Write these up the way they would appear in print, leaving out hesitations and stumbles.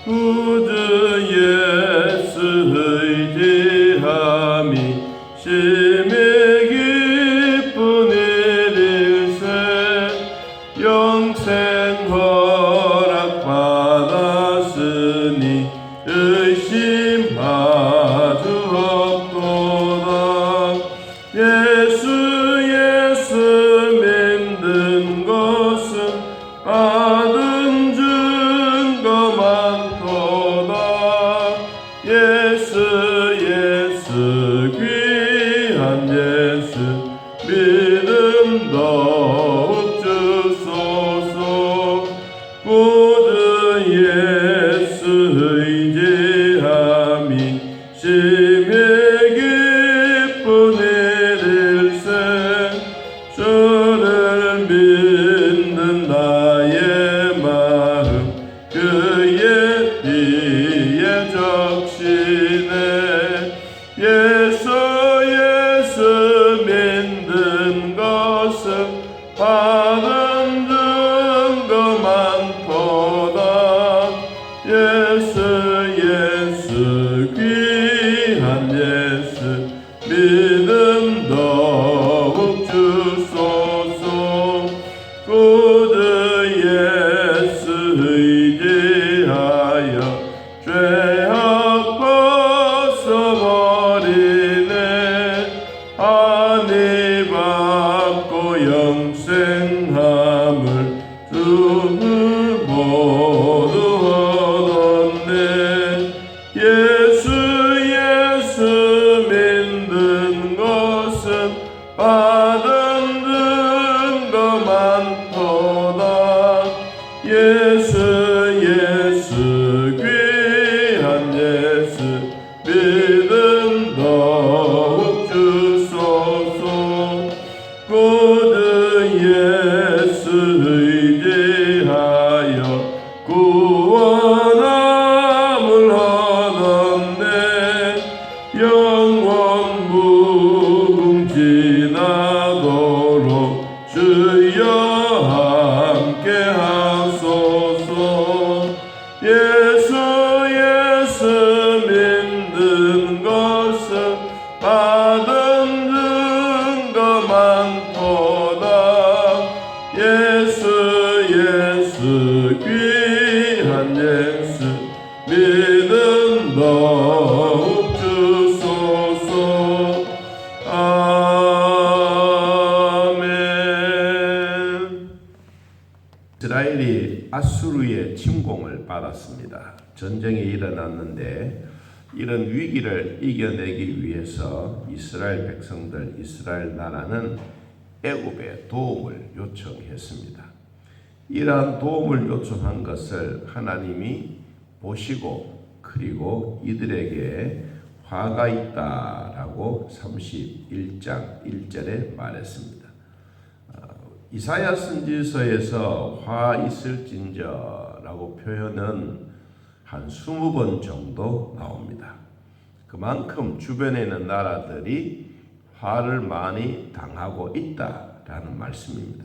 구주 예수 의지함이 심히 기쁜 일일세. 영생 허락받았으니 의심하주 없도다. 예수 믿는 것은 받은 증거 많도다. 예수 귀한 예수 믿음 더욱 주소서. 모든 예수 의지함이 심히 기쁜 일일세. 주를 믿는 나의 마음 그의 뒤에 적시네. 예수 믿는 것은 받은 증거 많도다. 예수 귀한 예수 믿음 더욱 주소서. 구주 예수 의지하여 죄악 벗어버리네. 안위 받고 영생함을 주 모두 얻었네. 예수 믿는 것은 받은 증거 많도다. 예수 귀한 예수 믿음 더욱 주소서. 구주 예수 의지하여 구원함을 얻었네. 영원 무궁지나도록 주여 함께 하소서. 예수 믿는 것은 받은 증거 많도다. 예수 귀한 예수 믿음 더욱 주소서. 아멘. 이스라엘이 아수르의 침공을 받았습니다. 전쟁이 일어났는데 이런 위기를 이겨내기 위해서 이스라엘 백성들, 이스라엘 나라는 애굽에 도움을 요청했습니다. 이러한 도움을 요청한 것을 하나님이 보시고 그리고 이들에게 화가 있다라고 31장 1절에 말했습니다. 이사야 선지서에서 화 있을진저라고 표현은 한 20번 정도 나옵니다. 그만큼 주변에 있는 나라들이 화를 많이 당하고 있다라는 말씀입니다.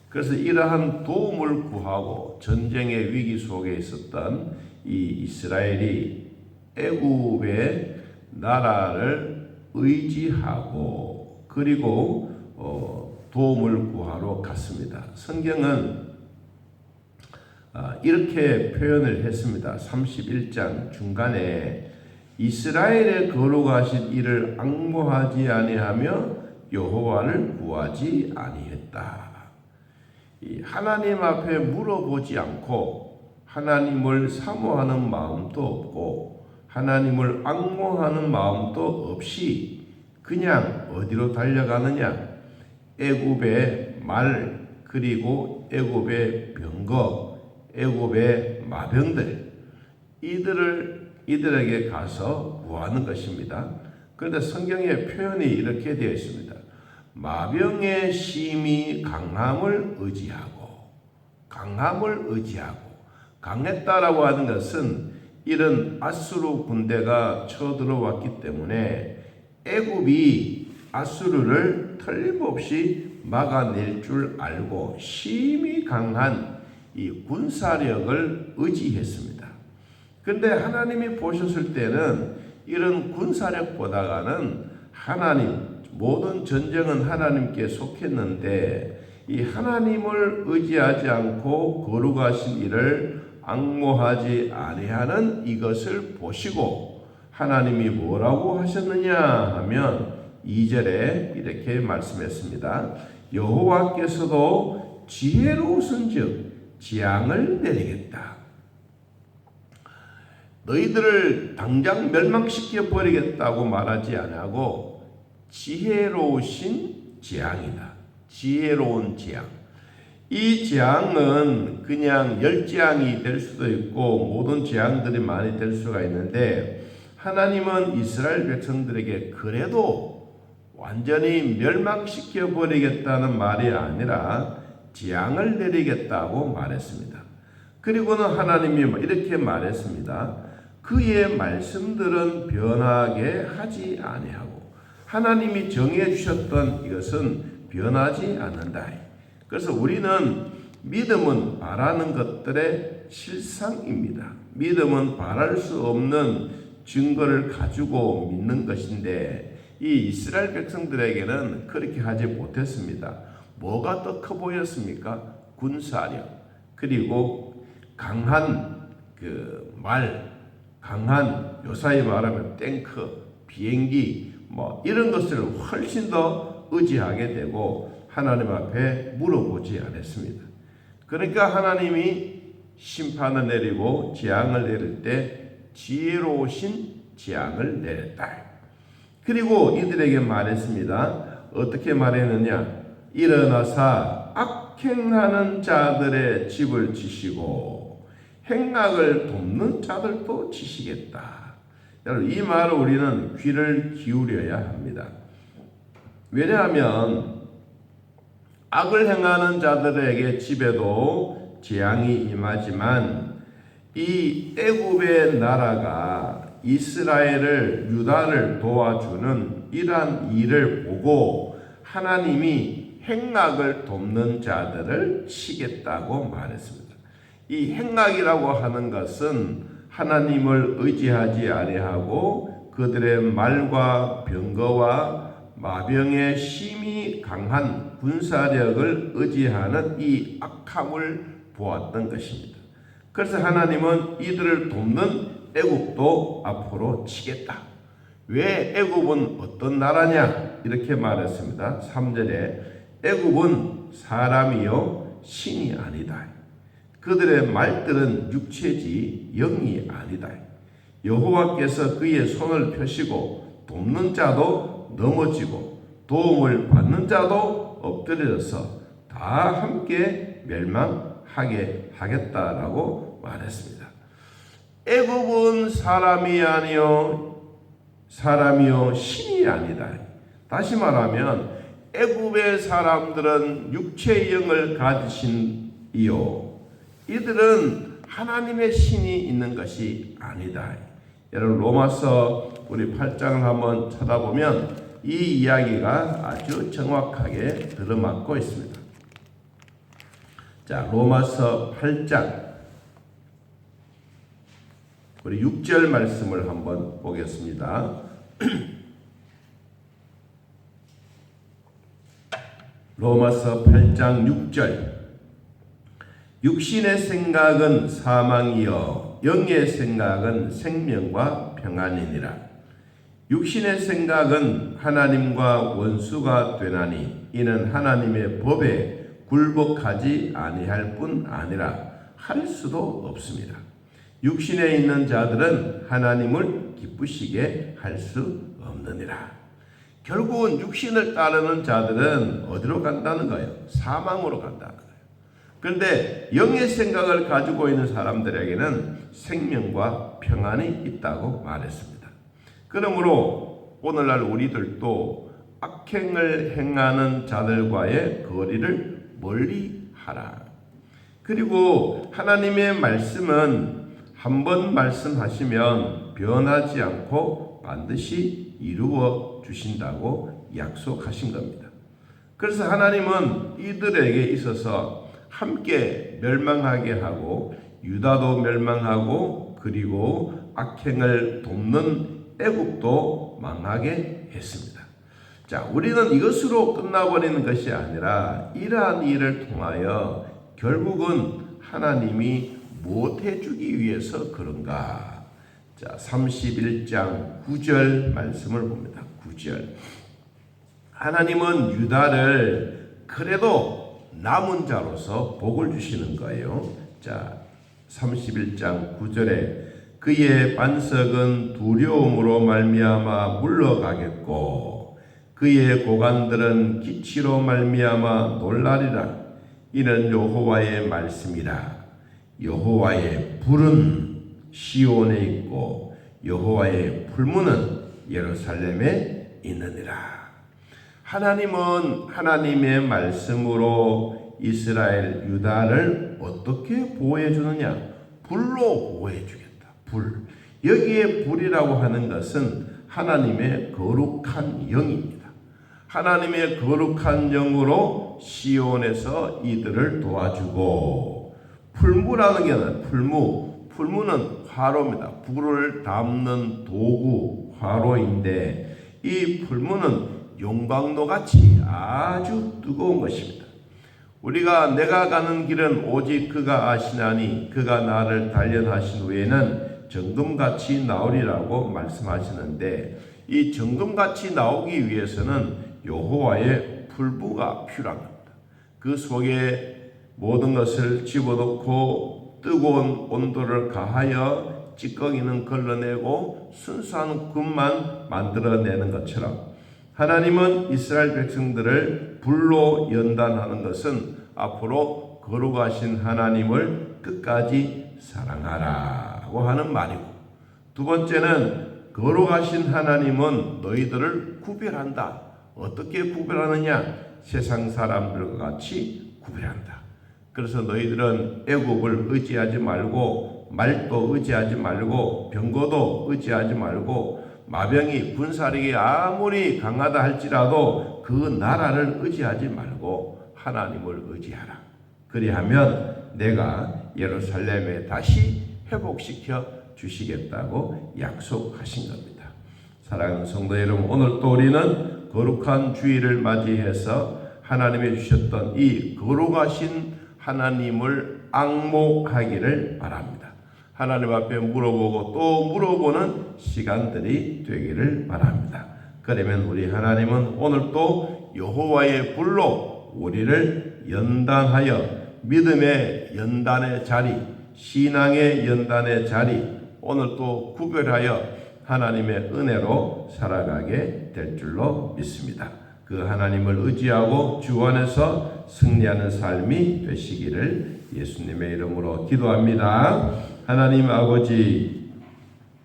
그래서 이러한 도움을 구하고 전쟁의 위기 속에 있었던 이 이스라엘이 애굽의 나라를 의지하고 그리고 도움을 구하러 갔습니다. 성경은 이렇게 표현을 했습니다. 31장 중간에 이스라엘에 거룩하신 이를 앙모하지 아니하며 여호와를 구하지 아니했다. 하나님 앞에 물어보지 않고 하나님을 사모하는 마음도 없고 하나님을 앙모하는 마음도 없이 그냥 어디로 달려가느냐? 애굽의 말 그리고 애굽의 병거, 애굽의 마병들 이들에게 가서 구하는 것입니다. 그런데 성경의 표현이 이렇게 되어 있습니다. 마병의 심히 강함을 의지하고 강했다라고 하는 것은 이런 아수르 군대가 쳐들어왔기 때문에 애굽이 아수르를 틀림없이 막아낼 줄 알고 심히 강한 이 군사력을 의지했습니다. 그런데 하나님이 보셨을 때는 이런 군사력보다는 하나님, 모든 전쟁은 하나님께 속했는데 이 하나님을 의지하지 않고 거룩하신 이를 앙모하지 아니하는 이것을 보시고 하나님이 뭐라고 하셨느냐 하면 2절에 이렇게 말씀했습니다. 여호와께서도 지혜로우신즉 재앙을 내리겠다. 너희들을 당장 멸망시켜 버리겠다고 말하지 아니하고 지혜로우신 재앙이다. 지혜로운 재앙. 이 재앙은 그냥 열재앙이 될 수도 있고 모든 재앙들이 많이 될 수가 있는데 하나님은 이스라엘 백성들에게 그래도 완전히 멸망시켜 버리겠다는 말이 아니라 재앙을 내리겠다고 말했습니다. 그리고는 하나님이 이렇게 말했습니다. 그의 말씀들은 변하게 하지 아니하고 하나님이 정해 주셨던 이것은 변하지 않는다. 그래서 우리는 믿음은 바라는 것들의 실상입니다. 믿음은 바랄 수 없는 증거를 가지고 믿는 것인데 이 이스라엘 백성들에게는 그렇게 하지 못했습니다. 뭐가 더 커 보였습니까? 군사력, 그리고 강한 강한 요사이 말하면 탱크, 비행기 이런 것을 훨씬 더 의지하게 되고 하나님 앞에 물어보지 않았습니다. 그러니까 하나님이 심판을 내리고 재앙을 내릴 때 지혜로우신 재앙을 내렸다. 그리고 이들에게 말했습니다. 어떻게 말했느냐? 일어나사 악행하는 자들의 집을 치시고 행악을 돕는 자들도 치시겠다. 여러분, 이 말을 우리는 귀를 기울여야 합니다. 왜냐하면 악을 행하는 자들에게 집에도 재앙이 임하지만 이 애굽의 나라가 이스라엘을 유다를 도와주는 이러한 일을 보고 하나님이 행악을 돕는 자들을 치겠다고 말했습니다. 이 행악이라고 하는 것은 하나님을 의지하지 아니하고 그들의 말과 병거와 마병의 심히 강한 군사력을 의지하는 이 악함을 보았던 것입니다. 그래서 하나님은 이들을 돕는 애굽도 앞으로 치겠다. 왜 애굽은 어떤 나라냐? 이렇게 말했습니다. 3절에 애굽은 사람이요 신이 아니다. 그들의 말들은 육체지 영이 아니다. 여호와께서 그의 손을 펴시고 돕는 자도 넘어지고 도움을 받는 자도 엎드려서 다 함께 멸망하게 하겠다라고 말했습니다. 애굽은 사람이 사람이요 신이 아니다. 다시 말하면 애굽의 사람들은 육체의 영을 가지신 이요 이들은 하나님의 신이 있는 것이 아니다. 여러분 로마서 우리 8장을 한번 쳐다보면 이 이야기가 아주 정확하게 들어맞고 있습니다. 자, 로마서 8장 우리 6절 말씀을 한번 보겠습니다. 로마서 8장 6절 육신의 생각은 사망이요 영의 생각은 생명과 평안이니라. 육신의 생각은 하나님과 원수가 되나니 이는 하나님의 법에 굴복하지 아니할 뿐 아니라 할 수도 없습니다. 육신에 있는 자들은 하나님을 기쁘시게 할 수 없느니라. 결국은 육신을 따르는 자들은 어디로 간다는 거예요? 사망으로 간다는 거예요. 그런데 영의 생각을 가지고 있는 사람들에게는 생명과 평안이 있다고 말했습니다. 그러므로 오늘날 우리들도 악행을 행하는 자들과의 거리를 멀리 하라. 그리고 하나님의 말씀은 한번 말씀하시면 변하지 않고 반드시 이루어 주신다고 약속하신 겁니다. 그래서 하나님은 이들에게 있어서 함께 멸망하게 하고 유다도 멸망하고 그리고 악행을 돕는 애굽도 망하게 했습니다. 자, 우리는 이것으로 끝나버리는 것이 아니라 이러한 일을 통하여 결국은 하나님이 무엇 해주기 위해서 그런가? 자, 31장 9절 말씀을 봅니다. 9절. 하나님은 유다를 그래도 남은 자로서 복을 주시는 거예요. 자, 31장 9절에 그의 반석은 두려움으로 말미암아 물러가겠고 그의 고관들은 기치로 말미암아 놀라리라. 이는 여호와의 말씀이라. 여호와의 불은 시온에 있고 여호와의 불문은 예루살렘에 있느니라. 하나님은 하나님의 말씀으로 이스라엘 유다를 어떻게 보호해 주느냐? 불로 보호해 주겠다. 불. 여기에 불이라고 하는 것은 하나님의 거룩한 영입니다. 하나님의 거룩한 영으로 시온에서 이들을 도와주고, 풀무라는 게는 풀무는 화로입니다. 불을 담는 도구 화로인데 이 풀무는 용광로 같이 아주 뜨거운 것입니다. 우리가 내가 가는 길은 오직 그가 아시나니 그가 나를 단련하신 후에는 정금같이 나오리라고 말씀하시는데, 이 정금같이 나오기 위해서는 여호와의 풀무가 필요한 겁니다. 그 속에 모든 것을 집어넣고 뜨거운 온도를 가하여 찌꺼기는 걸러내고 순수한 굽만 만들어내는 것처럼 하나님은 이스라엘 백성들을 불로 연단하는 것은 앞으로 거룩하신 하나님을 끝까지 사랑하라고 하는 말이고, 두 번째는 거룩하신 하나님은 너희들을 구별한다. 어떻게 구별하느냐? 세상 사람들과 같이 구별한다. 그래서 너희들은 애굽을 의지하지 말고 말도 의지하지 말고 병거도 의지하지 말고 마병이 군사력이 아무리 강하다 할지라도 그 나라를 의지하지 말고 하나님을 의지하라. 그리하면 내가 예루살렘에 다시 회복시켜 주시겠다고 약속하신 겁니다. 사랑하는 성도 여러분, 오늘 또 우리는 거룩한 주일을 맞이해서 하나님이 주셨던 이 거룩하신 하나님을 앙목하기를 바랍니다. 하나님 앞에 물어보고 또 물어보는 시간들이 되기를 바랍니다. 그러면 우리 하나님은 오늘 또 여호와의 불로 우리를 연단하여 믿음의 연단의 자리, 신앙의 연단의 자리, 오늘 또 구별하여 하나님의 은혜로 살아가게 될 줄로 믿습니다. 그 하나님을 의지하고 주 안에서 승리하는 삶이 되시기를 예수님의 이름으로 기도합니다. 하나님 아버지,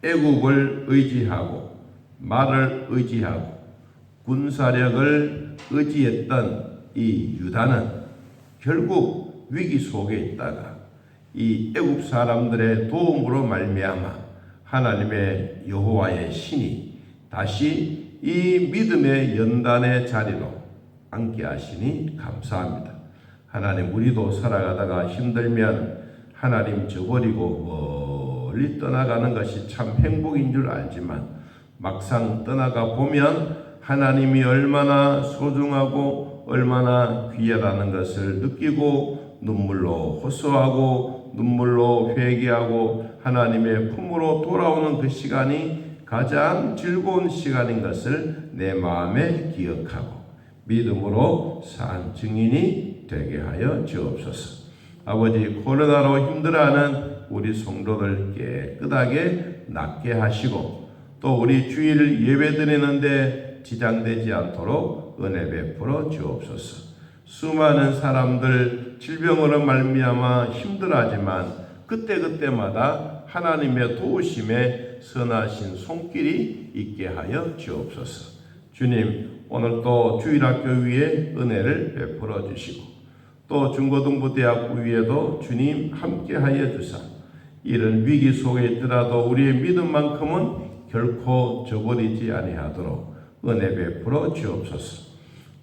애굽을 의지하고 말을 의지하고 군사력을 의지했던 이 유다는 결국 위기 속에 있다가 이 애굽 사람들의 도움으로 말미암아 하나님의 여호와의 신이 다시 이 믿음의 연단의 자리로 앉게 하시니 감사합니다. 하나님, 우리도 살아가다가 힘들면 하나님 저버리고 멀리 떠나가는 것이 참 행복인 줄 알지만 막상 떠나가 보면 하나님이 얼마나 소중하고 얼마나 귀하다는 것을 느끼고 눈물로 호소하고 눈물로 회개하고 하나님의 품으로 돌아오는 그 시간이 가장 즐거운 시간인 것을 내 마음에 기억하고 믿음으로 산 증인이 되게 하여 주옵소서. 아버지, 코로나로 힘들어하는 우리 성도들 깨끗하게 낫게 하시고 또 우리 주일 예배드리는데 지장되지 않도록 은혜 베풀어 주옵소서. 수많은 사람들 질병으로 말미암아 힘들어하지만 그때그때마다 하나님의 도우심에 선하신 손길이 있게 하여 주옵소서. 주님, 오늘 또 주일학교 위에 은혜를 베풀어 주시고 또 중고등부대학교 위에도 주님 함께하여 주사 이런 위기 속에 있더라도 우리의 믿음만큼은 결코 저버리지 아니하도록 은혜 베풀어 주옵소서.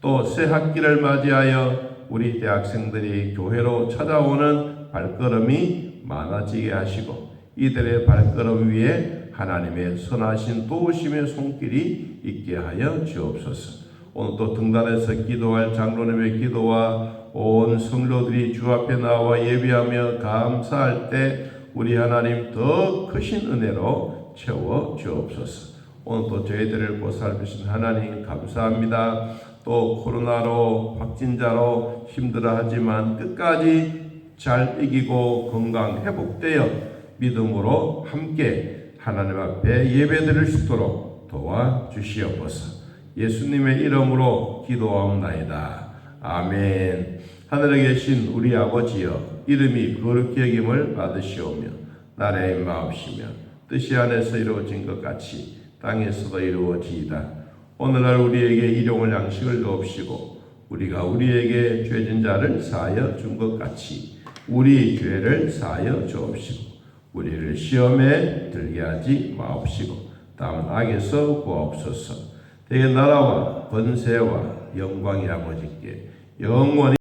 또 새 학기를 맞이하여 우리 대학생들이 교회로 찾아오는 발걸음이 많아지게 하시고 이들의 발걸음 위에 하나님의 선하신 도우심의 손길이 있게 하여 주옵소서. 오늘 또 등단에서 기도할 장로님의 기도와 온 성도들이 주 앞에 나와 예배하며 감사할 때 우리 하나님 더 크신 은혜로 채워 주옵소서. 오늘 또 저희들을 보살피신 하나님 감사합니다. 또 코로나로 확진자로 힘들어하지만 끝까지 잘 이기고 건강 회복되어 믿음으로 함께 하나님 앞에 예배드릴 수 있도록 도와주시옵소서. 예수님의 이름으로 기도하옵나이다. 아멘. 하늘에 계신 우리 아버지여, 이름이 거룩히 여김을 받으시오며 나라의 마옵시며 뜻이 안에서 이루어진 것 같이 땅에서도 이루어지이다. 오늘날 우리에게 일용할 양식을 주옵시고 우리가 우리에게 죄진 자를 사하여 준 것 같이 우리 죄를 사하여 주옵시고 우리를 시험에 들게 하지 마옵시고 다만 악에서 구하옵소서. 대개 나라와 번세와 영광이 아버지께 영원히